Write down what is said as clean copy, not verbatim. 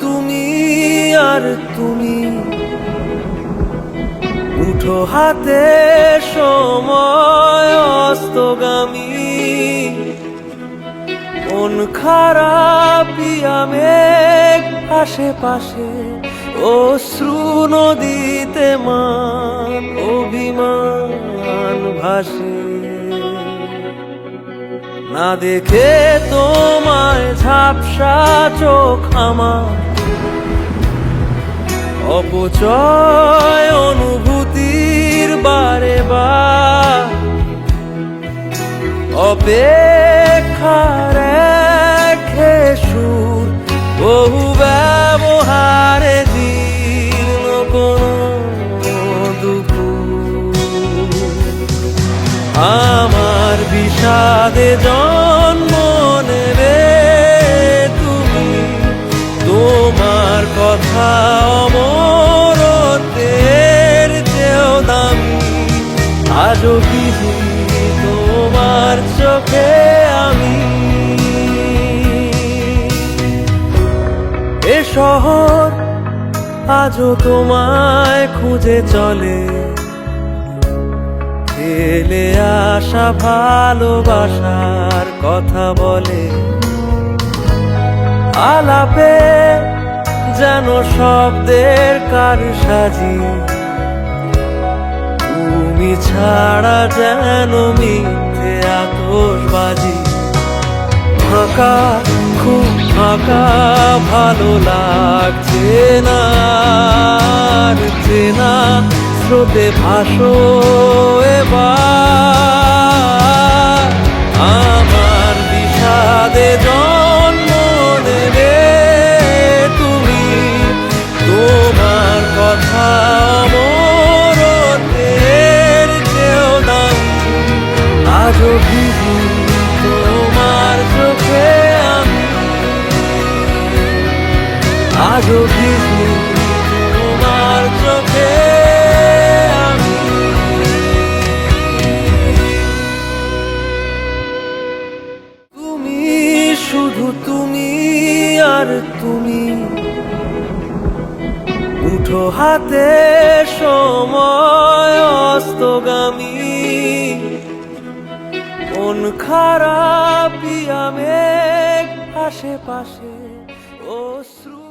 তুমি আর তুমি, উঠো হাতে সময় অস্তগামী। মন খারাপিয়া মেঘ আশেপাশে, অশ্রু নদীতে মান অভিমান ভাসে। না দেখে তোমায় ঝাপসা চোখ আমার, অপচয় অনুভূতির বারে বার। অপেক্ষার একঘে সুর, বহু ব্যবহারে জীর্ণ কোনো দুপুর। আমার বিষাদে জন্ম নেবে তুমি, তোমার কথা অমরত্বের চেয়েও দামি। আজও ভিজি তোমার চোখে আমি। এ শহর আজও তোমায় খুঁজে চলে, ফেলে আসা ভালোবাসার কথা বলে। আলাপে যেন শব্দের কারসাজি, তুমি ছাড়া যেন মিথ্যে আতশবাজি। ফাঁকা, খুব ফাঁকা, ভালো লাগছে না আর চেনা স্রোতে ভাসো এবার। আমার বিষাদে জন্ম নেবে তুমি, তোমার কথা অমরত্বের চেয়েও দামি। আজও ভিজি তোমার চোখে আমি, আজও ভিজি তোমার চোখে আমি। তুমি, শুধু তুমি আর তুমি, উঠো হাতে সময় অস্তগামী। মন খারাপিয়া মেঘ আশেপাশে, অশ্রু